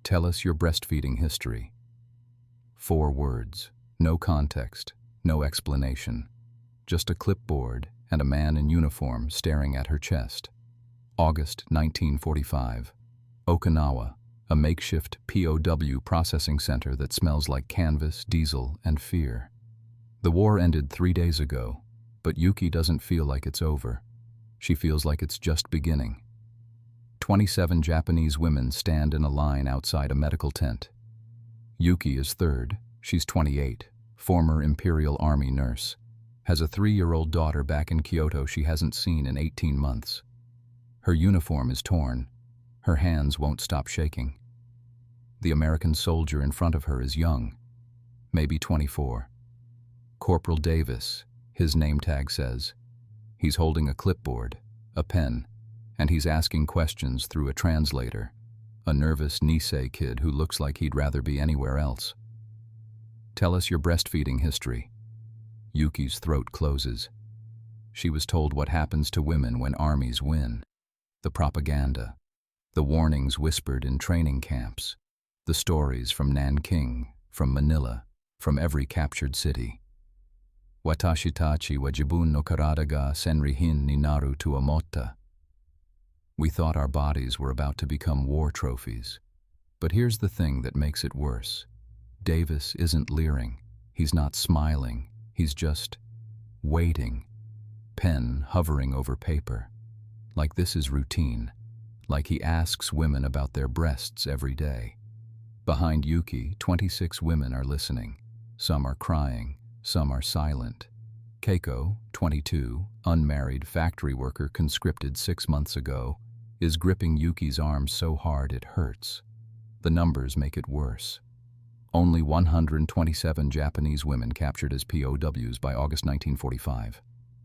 Tell us your breastfeeding history. 4 words, no context, no explanation. Just a clipboard and a man in uniform staring at her chest. August 1945. Okinawa, a makeshift POW processing center that smells like canvas, diesel, and fear. The war ended 3 days ago, but Yuki doesn't feel like it's over. She feels like it's just beginning. 27 Japanese women stand in a line outside a medical tent. Yuki is third. She's 28, former Imperial Army nurse. Has a 3-year-old daughter back in Kyoto she hasn't seen in 18 months. Her uniform is torn. Her hands won't stop shaking. The American soldier in front of her is young, maybe 24. Corporal Davis, his name tag says. He's holding a clipboard, a pen, and he's asking questions through a translator, a nervous Nisei kid who looks like he'd rather be anywhere else. Tell us your breastfeeding history. Yuki's throat closes. She was told what happens to women when armies win. The propaganda, the warnings whispered in training camps, the stories from Nanking, from Manila, from every captured city. Watashi tachi wa jibun no karada ga senrihin ni naru to amotta. We thought our bodies were about to become war trophies. But here's the thing that makes it worse. Davis isn't leering. He's not smiling. He's just waiting. Pen hovering over paper. Like this is routine. Like he asks women about their breasts every day. Behind Yuki, 26 women are listening. Some are crying. Some are silent. Keiko, 22, unmarried factory worker conscripted 6 months ago, is gripping Yuki's arm so hard it hurts. The numbers make it worse. Only 127 Japanese women captured as POWs by August 1945,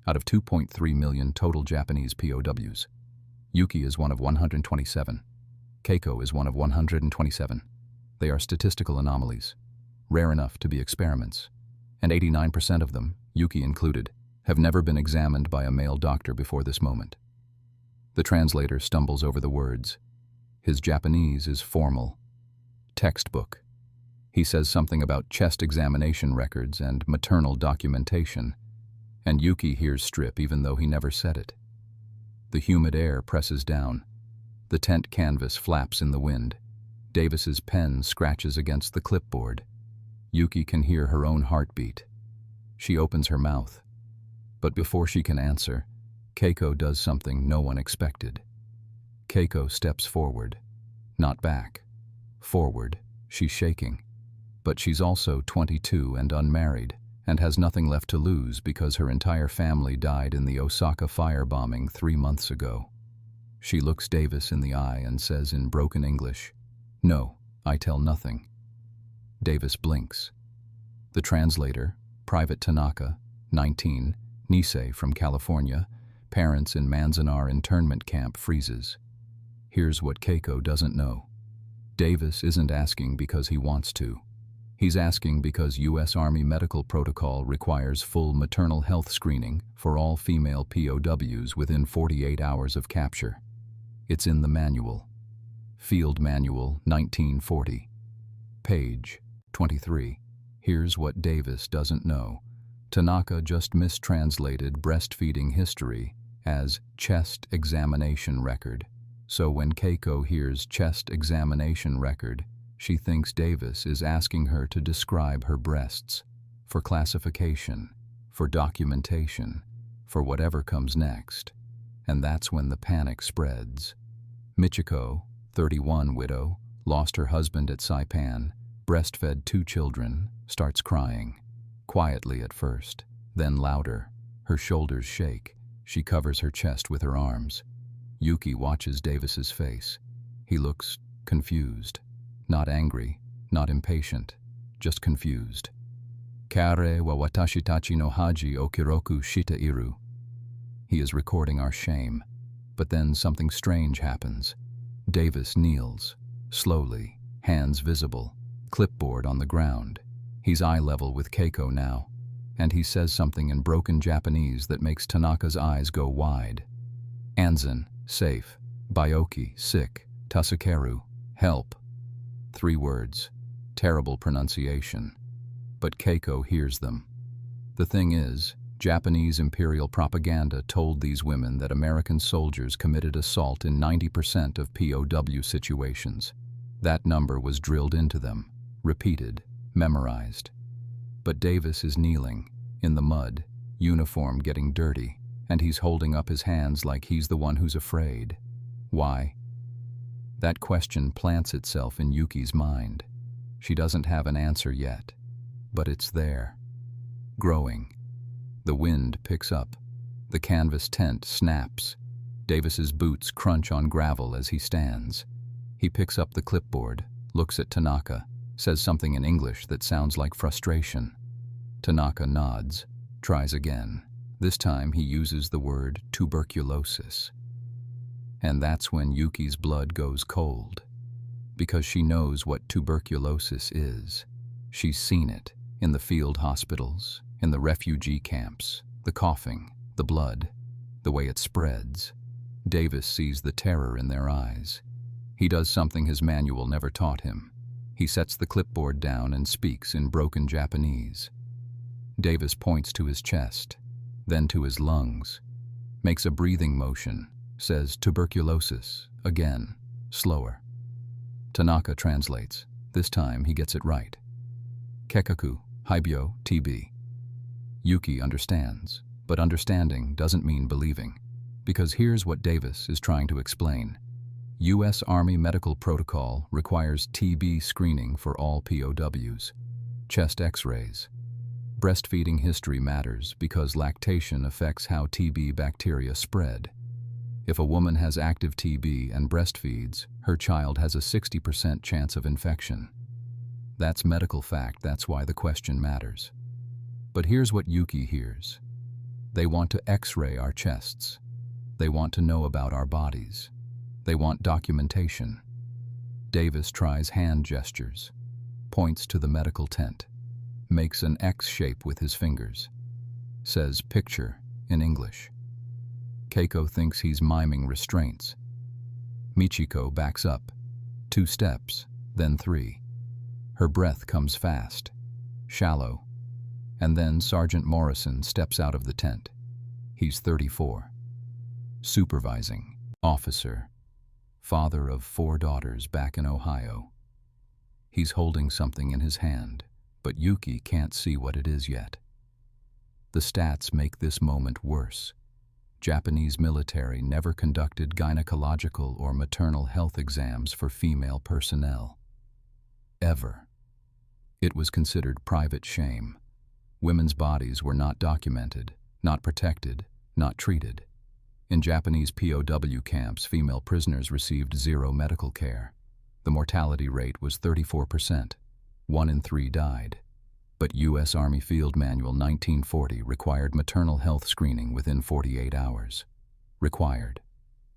out of 2.3 million total Japanese POWs. Yuki is one of 127. Keiko is one of 127. They are statistical anomalies, rare enough to be experiments, and 89% of them, Yuki included, have never been examined by a male doctor before this moment. The translator stumbles over the words. His Japanese is formal. Textbook. He says something about chest examination records and maternal documentation, and Yuki hears strip even though he never said it. The humid air presses down. The tent canvas flaps in the wind. Davis's pen scratches against the clipboard. Yuki can hear her own heartbeat. She opens her mouth. But before she can answer, Keiko does something no one expected. Keiko steps forward, not back. Forward, she's shaking. But she's also 22 and unmarried, and has nothing left to lose because her entire family died in the Osaka firebombing 3 months ago. She looks Davis in the eye and says in broken English, "No, I tell nothing." Davis blinks. The translator, Private Tanaka, 19, Nisei from California, parents in Manzanar internment camp, freezes. Here's what Keiko doesn't know. Davis isn't asking because he wants to. He's asking because U.S. Army medical protocol requires full maternal health screening for all female POWs within 48 hours of capture. It's in the manual. Field Manual, 1940. Page 23. Here's what Davis doesn't know. Tanaka just mistranslated breastfeeding history as chest examination record. So when Keiko hears chest examination record, she thinks Davis is asking her to describe her breasts, for classification, for documentation, for whatever comes next. And that's when the panic spreads. Michiko, 31 widow, lost her husband at Saipan, breastfed 2 children, starts crying. Quietly at first, then louder. Her shoulders shake. She covers her chest with her arms. Yuki watches Davis's face. He looks confused. Not angry, not impatient, just confused. Kare wa watashi tachi no haji o kiroku shita iru. He is recording our shame. But then something strange happens. Davis kneels, slowly, hands visible, clipboard on the ground. He's eye level with Keiko now, and he says something in broken Japanese that makes Tanaka's eyes go wide. Anzen, safe. Byoki, sick. Tasukeru, help. 3 words. Terrible pronunciation. But Keiko hears them. The thing is, Japanese imperial propaganda told these women that American soldiers committed assault in 90% of POW situations. That number was drilled into them, repeated, memorized. But Davis is kneeling, in the mud, uniform getting dirty, and he's holding up his hands like he's the one who's afraid. Why? That question plants itself in Yuki's mind. She doesn't have an answer yet, but it's there. Growing. The wind picks up. The canvas tent snaps. Davis's boots crunch on gravel as he stands. He picks up the clipboard, looks at Tanaka, says something in English that sounds like frustration. Tanaka nods, tries again. This time he uses the word tuberculosis. And that's when Yuki's blood goes cold. Because she knows what tuberculosis is. She's seen it in the field hospitals, in the refugee camps, the coughing, the blood, the way it spreads. Davis sees the terror in their eyes. He does something his manual never taught him. He sets the clipboard down and speaks in broken Japanese. Davis points to his chest, then to his lungs, makes a breathing motion, says tuberculosis, again, slower. Tanaka translates. This time he gets it right. Kekaku, Haibyo, TB. Yuki understands, but understanding doesn't mean believing, because here's what Davis is trying to explain. U.S. Army medical protocol requires TB screening for all POWs. Chest x-rays. Breastfeeding history matters because lactation affects how TB bacteria spread. If a woman has active TB and breastfeeds, her child has a 60% chance of infection. That's medical fact, that's why the question matters. But here's what Yuki hears. They want to x-ray our chests. They want to know about our bodies. They want documentation. Davis tries hand gestures, points to the medical tent, makes an X shape with his fingers, says picture in English. Keiko thinks he's miming restraints. Michiko backs up, 2 steps, then 3. Her breath comes fast, shallow, and then Sergeant Morrison steps out of the tent. He's 34. Supervising officer, father of 4 daughters back in Ohio. He's holding something in his hand, but Yuki can't see what it is yet. The stats make this moment worse. Japanese military never conducted gynecological or maternal health exams for female personnel. Ever. It was considered private shame. Women's bodies were not documented, not protected, not treated. In Japanese POW camps, female prisoners received 0 medical care. The mortality rate was 34%. 1 in 3 died. But U.S. Army Field Manual 1940 required maternal health screening within 48 hours. Required,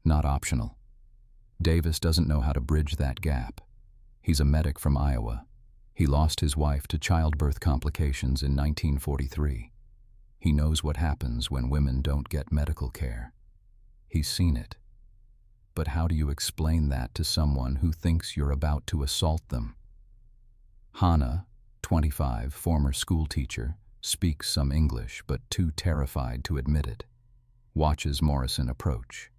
not optional. Davis doesn't know how to bridge that gap. He's a medic from Iowa. He lost his wife to childbirth complications in 1943. He knows what happens when women don't get medical care. He's seen it. But how do you explain that to someone who thinks you're about to assault them? Hana, 25, former school teacher, speaks some English but too terrified to admit it. Watches Morrison approach.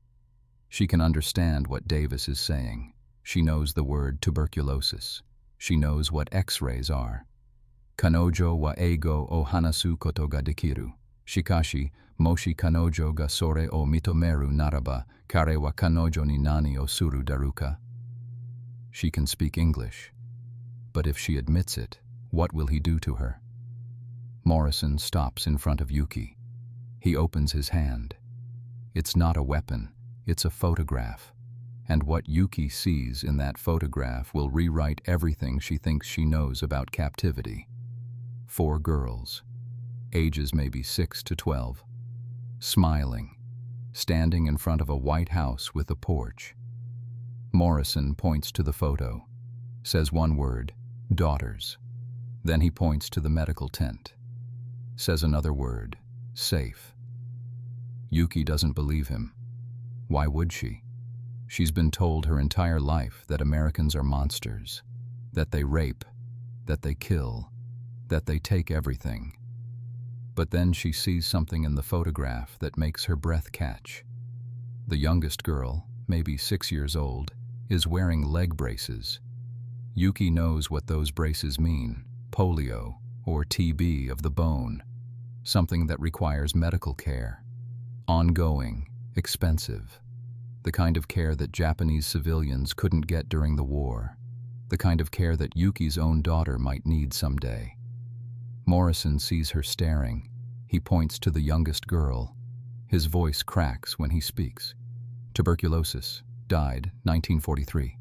She can understand what Davis is saying. She knows the word tuberculosis. She knows what X-rays are. Kanojo wa eigo o hanasu koto ga dekiru. Shikashi, moshi kanojo ga sore o mitomeru naraba, kare wa kanojo ni nani o suru daruka. She can speak English. But if she admits it, what will he do to her? Morrison stops in front of Yuki. He opens his hand. It's not a weapon, it's a photograph. And what Yuki sees in that photograph will rewrite everything she thinks she knows about captivity. 4 girls, ages maybe 6 to 12, smiling, standing in front of a white house with a porch. Morrison points to the photo, says one word, daughters. Then he points to the medical tent, says another word, safe. Yuki doesn't believe him. Why would she? She's been told her entire life that Americans are monsters. that they rape, that they kill, that they take everything. But then she sees something in the photograph that makes her breath catch. The youngest girl, maybe 6 years old, is wearing leg braces. Yuki knows what those braces mean: polio or TB of the bone, something that requires medical care. Ongoing, expensive. The kind of care that Japanese civilians couldn't get during the war. The kind of care that Yuki's own daughter might need someday. Morrison sees her staring. He points to the youngest girl. His voice cracks when he speaks. Tuberculosis, died 1943.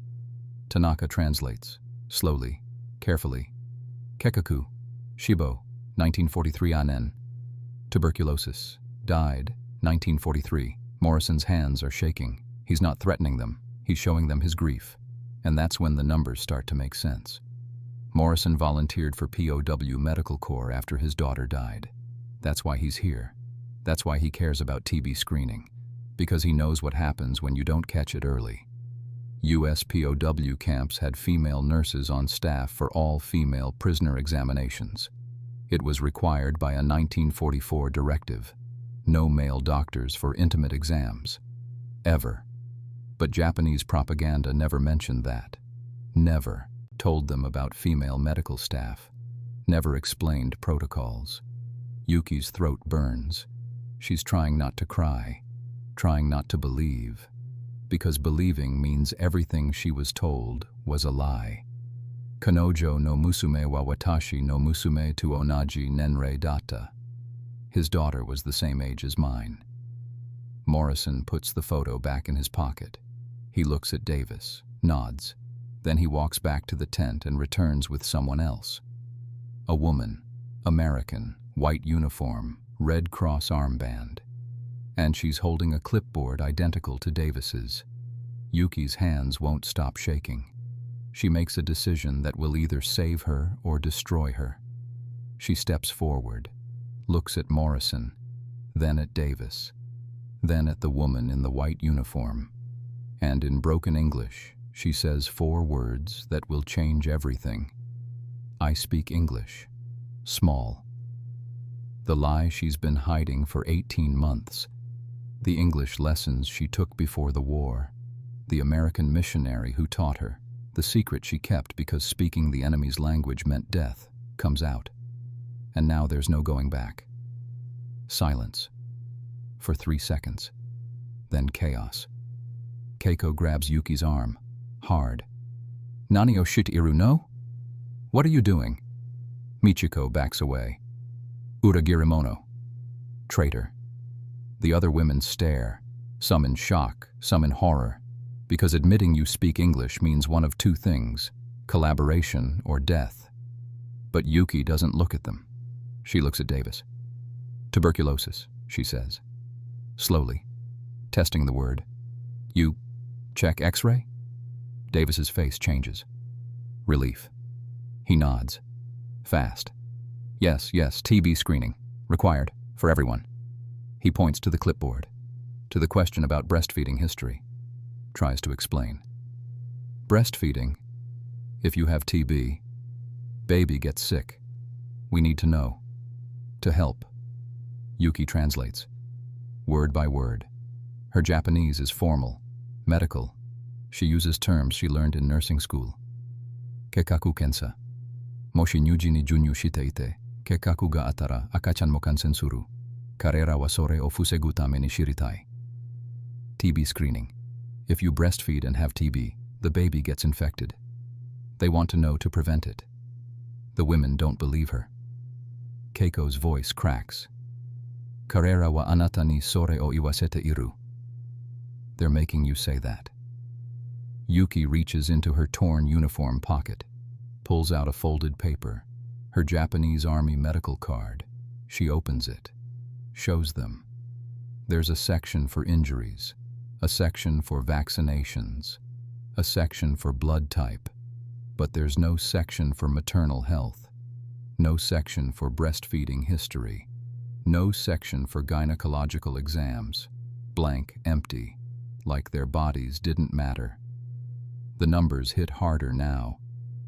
Tanaka translates, slowly, carefully. Kekaku, Shibo, 1943 anen. Tuberculosis, died 1943. Morrison's hands are shaking. He's not threatening them. He's showing them his grief. And that's when the numbers start to make sense. Morrison volunteered for POW Medical Corps after his daughter died. That's why he's here. That's why he cares about TB screening. Because he knows what happens when you don't catch it early. U.S. POW camps had female nurses on staff for all female prisoner examinations. It was required by a 1944 directive. No male doctors for intimate exams. Ever. But Japanese propaganda never mentioned that. Never told them about female medical staff. Never explained protocols. Yuki's throat burns. She's trying not to cry, trying not to believe, because believing means everything she was told was a lie. Kanojo no musume wa watashi no musume tu onaji nenrei data. His daughter was the same age as mine. Morrison puts the photo back in his pocket. He looks at Davis, nods. Then he walks back to the tent and returns with someone else. A woman, American, white uniform, Red Cross armband. And she's holding a clipboard identical to Davis's. Yuki's hands won't stop shaking. She makes a decision that will either save her or destroy her. She steps forward, looks at Morrison, then at Davis, then at the woman in the white uniform. And in broken English, she says 4 words that will change everything. I speak English. Small. The lie she's been hiding for 18 months. The English lessons she took before the war. The American missionary who taught her. The secret she kept because speaking the enemy's language meant death, comes out. And now there's no going back. Silence. For 3 seconds. Then chaos. Keiko grabs Yuki's arm. Hard. Nani o shite-iru no? What are you doing? Michiko backs away. Uragirimono. Traitor. The other women stare, some in shock, some in horror, because admitting you speak English means one of 2 things, collaboration or death. But Yuki doesn't look at them. She looks at Davis. Tuberculosis, she says. Slowly, testing the word. You check X-ray? Davis's face changes. Relief. He nods. Fast. Yes, TB screening. Required. For everyone. He points to the clipboard. To the question about breastfeeding history. Tries to explain. Breastfeeding. If you have TB, baby gets sick. We need to know. To help. Yuki translates. Word by word. Her Japanese is formal. Medical. She uses terms she learned in nursing school. Kekaku kensa. Moshi nyuji ni junyu shiteite. Kekaku ga atara akachan mo kansen suru. Karera wa sore o fusegu tame ni shiritai. TB screening. If you breastfeed and have TB, the baby gets infected. They want to know to prevent it. The women don't believe her. Keiko's voice cracks. Karera wa anata ni sore o iwasete iru. They're making you say that. Yuki reaches into her torn uniform pocket, pulls out a folded paper, her Japanese Army medical card. She opens it, shows them. There's a section for injuries, a section for vaccinations, a section for blood type, but there's no section for maternal health, no section for breastfeeding history, no section for gynecological exams, blank, empty. Like their bodies didn't matter. The numbers hit harder now.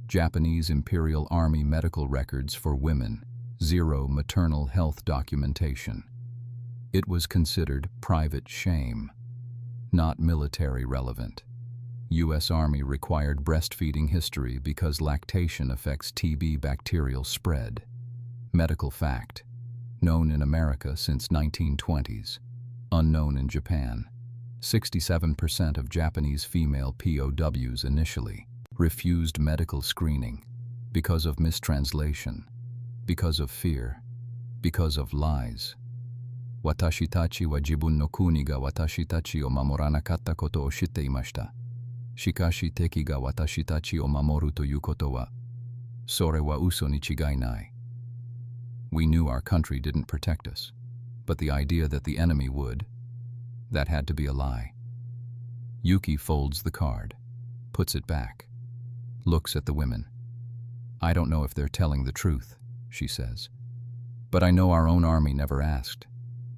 Japanese Imperial Army medical records for women, zero maternal health documentation. It was considered private shame, not military relevant. U.S. Army required breastfeeding history because lactation affects TB bacterial spread. Medical fact, known in America since 1920s, unknown in Japan. 67% of Japanese female POWs initially refused medical screening because of mistranslation, because of fear, because of lies. Watashi tachi wa jibun no kuni ga watashi tachi o mamoranakatta koto o shitte imashita. Shikashi teki ga watashi tachi o mamoru toyu koto wa sore wa uso ni chigai nai. We knew our country didn't protect us, but the idea that the enemy would, that had to be a lie. Yuki folds the card, puts it back, looks at the women. I don't know if they're telling the truth, she says. But I know our own army never asked,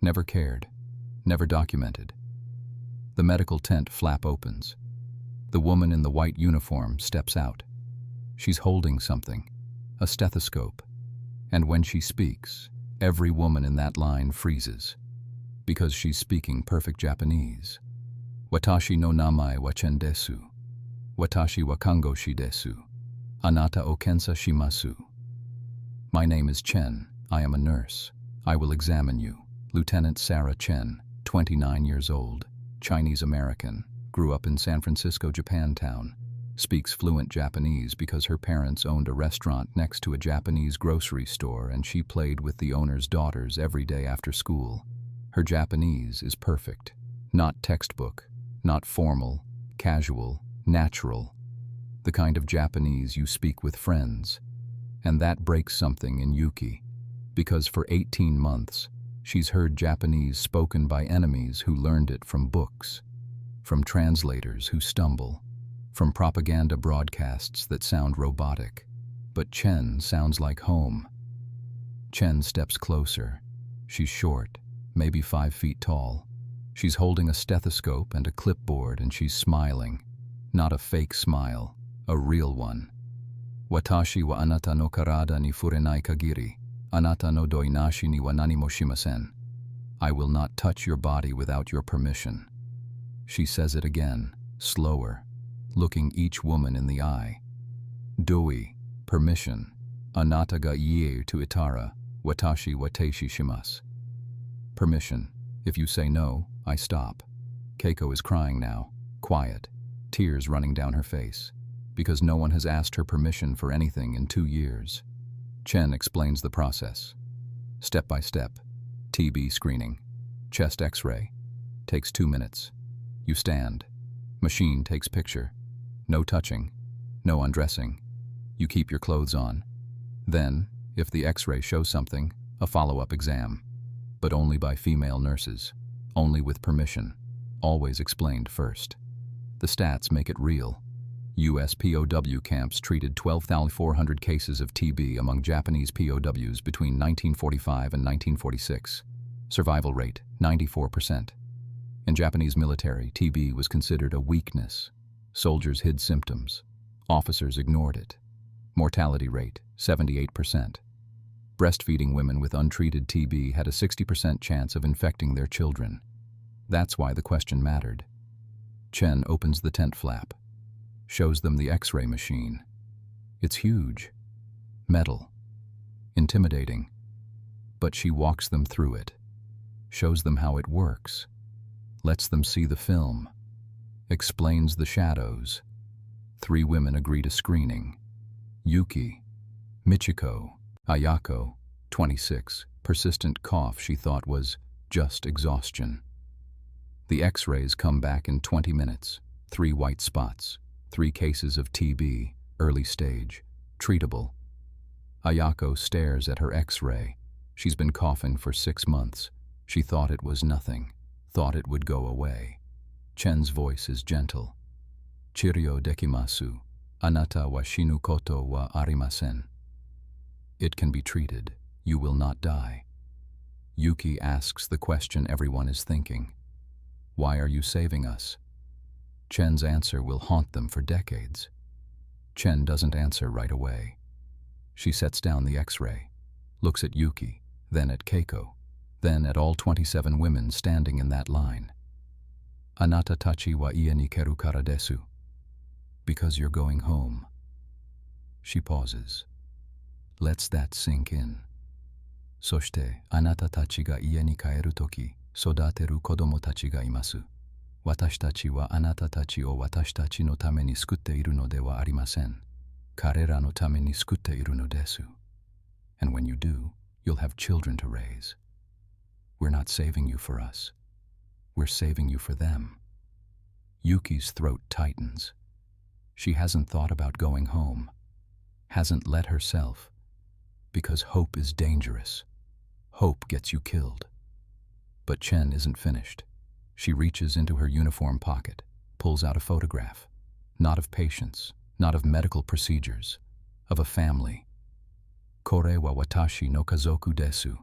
never cared, never documented. The medical tent flap opens. The woman in the white uniform steps out. She's holding something, a stethoscope. And when she speaks, every woman in that line freezes, because she's speaking perfect Japanese. Watashi no namae wa Chen desu. Watashi wa kangoshi desu. Anata o kensa shimasu. My name is Chen. I am a nurse. I will examine you. Lieutenant Sarah Chen, 29 years old, Chinese American, grew up in San Francisco, Japantown. Speaks fluent Japanese because her parents owned a restaurant next to a Japanese grocery store and she played with the owner's daughters every day after school. Her Japanese is perfect. Not textbook, not formal, casual, natural. The kind of Japanese you speak with friends. And that breaks something in Yuki, because for 18 months, she's heard Japanese spoken by enemies who learned it from books, from translators who stumble, from propaganda broadcasts that sound robotic. But Chen sounds like home. Chen steps closer. She's short, maybe 5 feet tall. She's holding a stethoscope and a clipboard and she's smiling. Not a fake smile, a real one. Watashi wa anata no karada ni furenai kagiri. Anata no doinashi ni wa nani mo shimasen. I will not touch your body without your permission. She says it again, slower, looking each woman in the eye. Doi, permission. Anata ga iie to itara, watashi wa teishi shimasu. Permission. If you say no, I stop. Keiko is crying now, quiet, tears running down her face, because no one has asked her permission for anything in 2 years. Chen explains the process. Step by step. TB screening. Chest x-ray. Takes 2 minutes. You stand. Machine takes picture. No touching. No undressing. You keep your clothes on. Then, if the x-ray shows something, a follow-up exam. But only by female nurses. Only with permission. Always explained first. The stats make it real. U.S. POW camps treated 12,400 cases of TB among Japanese POWs between 1945 and 1946. Survival rate, 94%. In Japanese military, TB was considered a weakness. Soldiers hid symptoms. Officers ignored it. Mortality rate, 78%. Breastfeeding women with untreated TB had a 60% chance of infecting their children. That's why the question mattered. Chen opens the tent flap. Shows them the x-ray machine. It's huge. Metal. Intimidating. But she walks them through it. Shows them how it works. Lets them see the film. Explains the shadows. 3 women agree to screening. Yuki. Michiko. Ayako. 26. Persistent cough she thought was just exhaustion. The x-rays come back in 20 minutes. 3 white spots. 3 cases of TB, early stage, treatable. Ayako stares at her x-ray. She's been coughing for 6 months. She thought it was nothing, thought it would go away. Chen's voice is gentle. Chirio dekimasu, anata wa shinu koto wa arimasen. It can be treated. You will not die. Yuki asks the question everyone is thinking. Why are you saving us? Chen's answer will haunt them for decades. Chen doesn't answer right away. She sets down the X-ray, looks at Yuki, then at Keiko, then at all 27 women standing in that line. Anata tachi wa ie ni keru kara desu. Because you're going home. She pauses. Lets that sink in. Soshite, anata tachi ga ie ni kaeru toki, sodateru kodomo tachi ga imasu. Watashi tachi wa anata tachi o watashi tachi no tame ni sukutte iru no de wa arimasen. Karera no tame ni sukutte iru no desu. And when you do, you'll have children to raise. We're not saving you for us. We're saving you for them. Yuki's throat tightens. She hasn't thought about going home. Hasn't let herself. Because hope is dangerous. Hope gets you killed. But Chen isn't finished. She reaches into her uniform pocket, pulls out a photograph. Not of patients, not of medical procedures, of a family. Kore wa watashi no kazoku desu.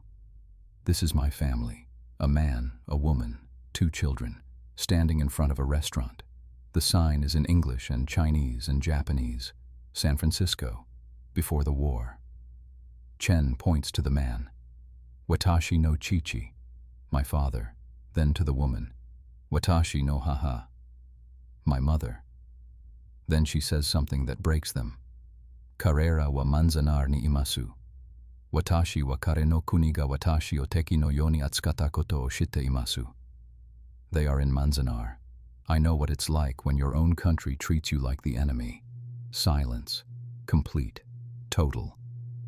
This is my family. A man, a woman, 2 children, standing in front of a restaurant. The sign is in English and Chinese and Japanese. San Francisco, before the war. Chen points to the man. Watashi no chichi, my father, then to the woman. Watashi no haha, my mother. Then she says something that breaks them. Karera wa manzanar ni imasu. Watashi wa kare no kuni ga watashi o teki no yoni atsukata koto o shite imasu. They are in Manzanar. I know what it's like when your own country treats you like the enemy. Silence. Complete. Total.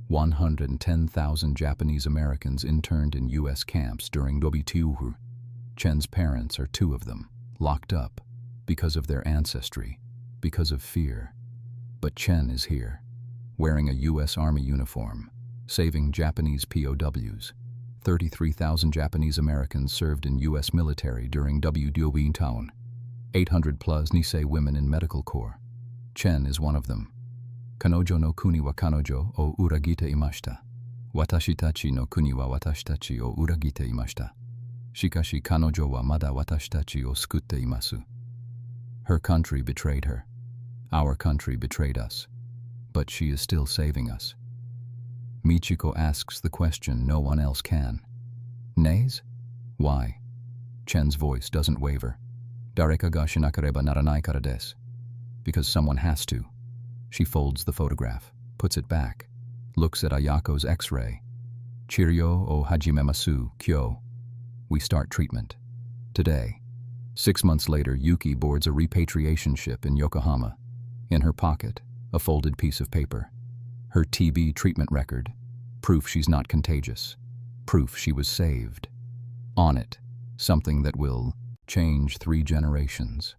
110,000 Japanese Americans interned in U.S. camps during WWII. Chen's parents are 2 of them, locked up, because of their ancestry, because of fear. But Chen is here, wearing a U.S. Army uniform, saving Japanese POWs. 33,000 Japanese Americans served in U.S. military during WWII. 800 plus Nisei women in medical corps. Chen is one of them. Kanojo no kuni wa kanojo o uragite imashita. Watashi tachi no kuni wa watashi tachi o uragite imashita. Shikashi kanojo wa mada watashi tachi o sukutte imasu. Her country betrayed her. Our country betrayed us. But she is still saving us. Michiko asks the question no one else can. Nays? Why? Chen's voice doesn't waver. Dareka ga shinakareba naranai kara desu. Because someone has to. She folds the photograph, puts it back, looks at Ayako's X-ray. Chiryo o hajimemasu, kyo. We start treatment. Today. 6 months later, Yuki boards a repatriation ship in Yokohama. In her pocket, a folded piece of paper. Her TB treatment record. Proof she's not contagious. Proof she was saved. On it, something that will change 3 generations.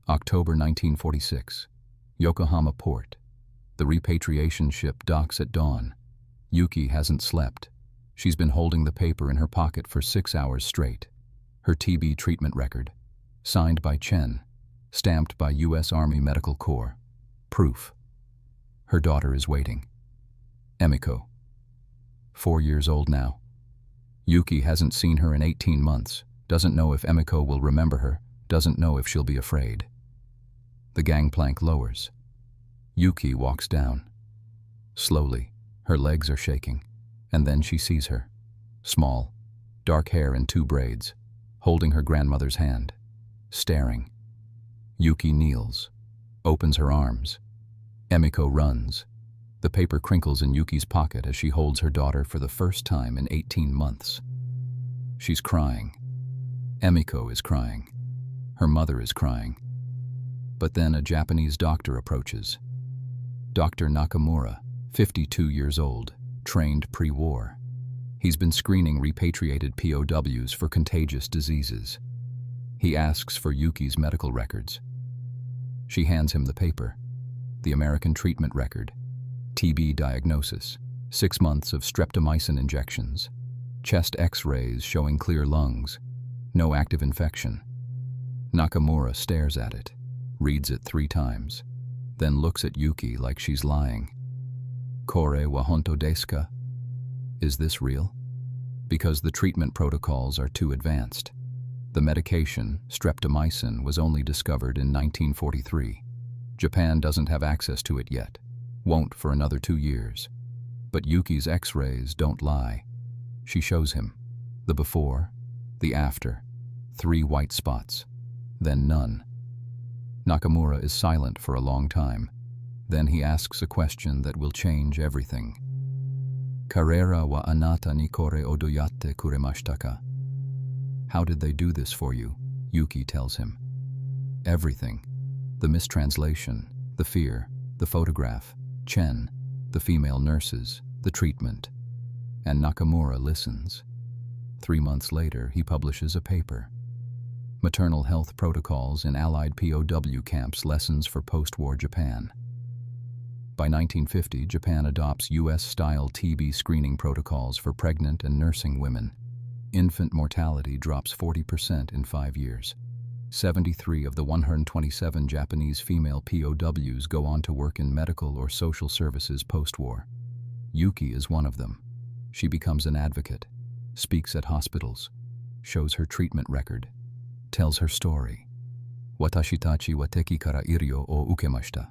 October 1946. Yokohama port. The repatriation ship docks at dawn. Yuki hasn't slept. She's been holding the paper in her pocket for 6 hours straight. Her TB treatment record. Signed by Chen. Stamped by U.S. Army Medical Corps. Proof. Her daughter is waiting. Emiko. 4 years old now. Yuki hasn't seen her in 18 months. Doesn't know if Emiko will remember her. Doesn't know if she'll be afraid. The gangplank lowers. Yuki walks down. Slowly, her legs are shaking, and then she sees her. Small, dark hair in 2 braids, holding her grandmother's hand, staring. Yuki kneels, opens her arms. Emiko runs. The paper crinkles in Yuki's pocket as she holds her daughter for the first time in 18 months. She's crying. Emiko is crying. Her mother is crying. But then a Japanese doctor approaches. Dr. Nakamura, 52 years old, trained pre-war. He's been screening repatriated POWs for contagious diseases. He asks for Yuki's medical records. She hands him the paper. The American treatment record. TB diagnosis. 6 months of streptomycin injections. Chest X-rays showing clear lungs. No active infection. Nakamura stares at it. Reads it 3 times, then looks at Yuki like she's lying. Kore wa honto desu ka? Is this real? Because the treatment protocols are too advanced. The medication, streptomycin, was only discovered in 1943. Japan doesn't have access to it yet, won't for another 2 years. But Yuki's X-rays don't lie. She shows him the before, the after, 3 white spots, then none. Nakamura is silent for a long time. Then he asks a question that will change everything. Karera wa anata ni kore odoyatte kuremashita ka? How did they do this for you? Yuki tells him. Everything. The mistranslation, the fear, the photograph, Chen, the female nurses, the treatment. And Nakamura listens. 3 months later, he publishes a paper. Maternal Health Protocols in Allied POW Camps, Lessons for Post-War Japan. By 1950, Japan adopts US-style TB screening protocols for pregnant and nursing women. Infant mortality drops 40% in 5 years. 73 of the 127 Japanese female POWs go on to work in medical or social services post-war. Yuki is one of them. She becomes an advocate, speaks at hospitals, shows her treatment record, tells her story. Watashi tachi wa teki kara irio o ukemashita.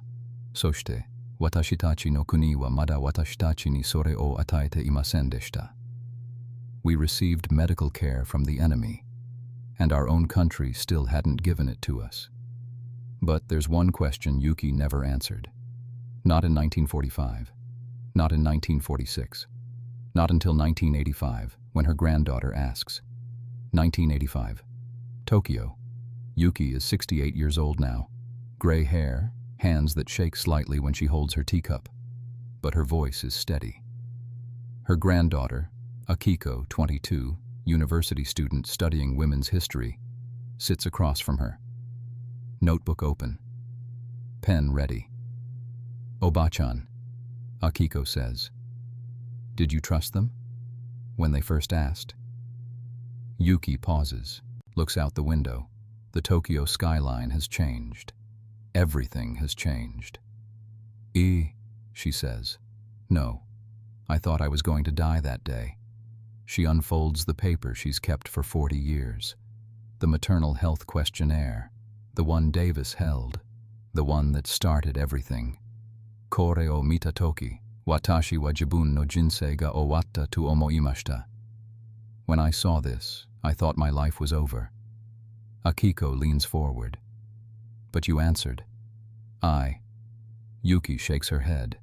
Soshite, watashi tachi no kuni wa mada watashi tachi ni sore o ataete imasen deshita. We received medical care from the enemy, and our own country still hadn't given it to us. But there's one question Yuki never answered. Not in 1945. Not in 1946. Not until 1985, when her granddaughter asks. 1985. Tokyo. Yuki is 68 years old now. Gray hair, hands that shake slightly when she holds her teacup. But her voice is steady. Her granddaughter, Akiko, 22, university student studying women's history, sits across from her. Notebook open. Pen ready. Oba-chan, Akiko says. Did you trust them? When they first asked. Yuki pauses, looks out the window. The Tokyo skyline has changed. Everything has changed. She says. No. I thought I was going to die that day. She unfolds the paper she's kept for 40 years. The maternal health questionnaire. The one Davis held. The one that started everything. Kore o mita toki, watashi wa jibun no jinsei ga owatta tu omoimashita. When I saw this, I thought my life was over. Akiko leans forward. But you answered. Yuki shakes her head.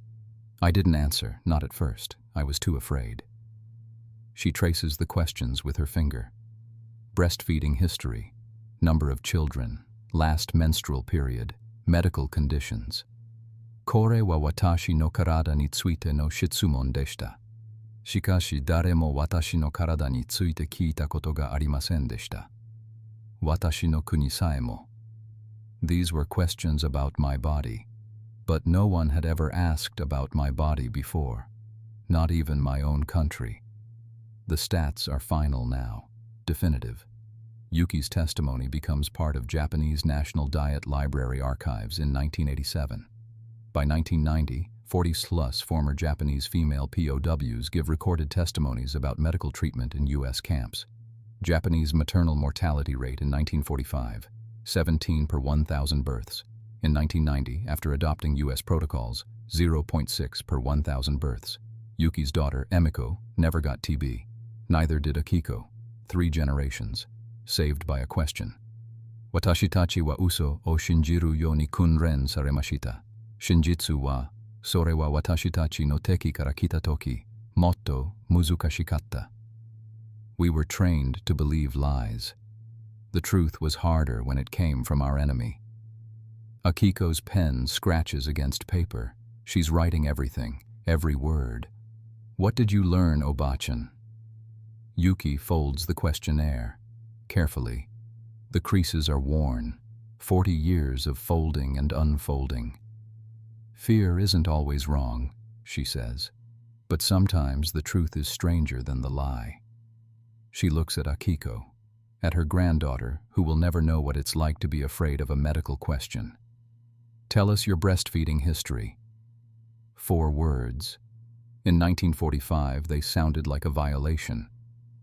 I didn't answer, not at first. I was too afraid. She traces the questions with her finger. Breastfeeding history, number of children, last menstrual period, medical conditions. Kore wa watashi no karada ni tsuite no shitsumon deshita. Shikashi dare mo watashi no karada ni tsuite kiita koto ga arimasen deshita. Watashi no kuni sae mo. These were questions about my body, but no one had ever asked about my body before, not even my own country. The stats are final now, definitive. Yuki's testimony becomes part of Japanese National Diet Library archives in 1987. By 1990, 40+ former Japanese female POWs give recorded testimonies about medical treatment in U.S. camps. Japanese maternal mortality rate in 1945, 17 per 1,000 births. In 1990, after adopting U.S. protocols, 0.6 per 1,000 births. Yuki's daughter, Emiko, never got TB. Neither did Akiko. 3 generations. Saved by a question. Watashi tachi wa uso o shinjiru yo ni kunren saremashita. Shinjitsu wa, sore wa watashi tachi no teki kara kita toki, motto muzukashikatta. We were trained to believe lies. The truth was harder when it came from our enemy. Akiko's pen scratches against paper. She's writing everything, every word. What did you learn, Oba-chan? Yuki folds the questionnaire, carefully. The creases are worn, 40 years of folding and unfolding. Fear isn't always wrong, she says, but sometimes the truth is stranger than the lie. She looks at Akiko, at her granddaughter, who will never know what it's like to be afraid of a medical question. Tell us your breastfeeding history. 4 words. In 1945, they sounded like a violation.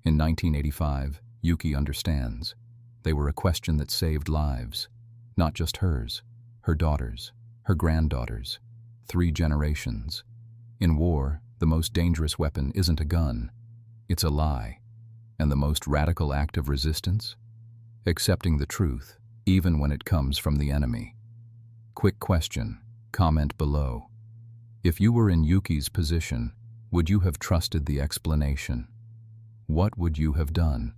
In 1985, Yuki understands. They were a question that saved lives. Not just hers, her daughter's, her granddaughters, 3 generations. In war, the most dangerous weapon isn't a gun, it's a lie. And the most radical act of resistance? Accepting the truth, even when it comes from the enemy. Quick question, comment below. If you were in Yuki's position, would you have trusted the explanation? What would you have done?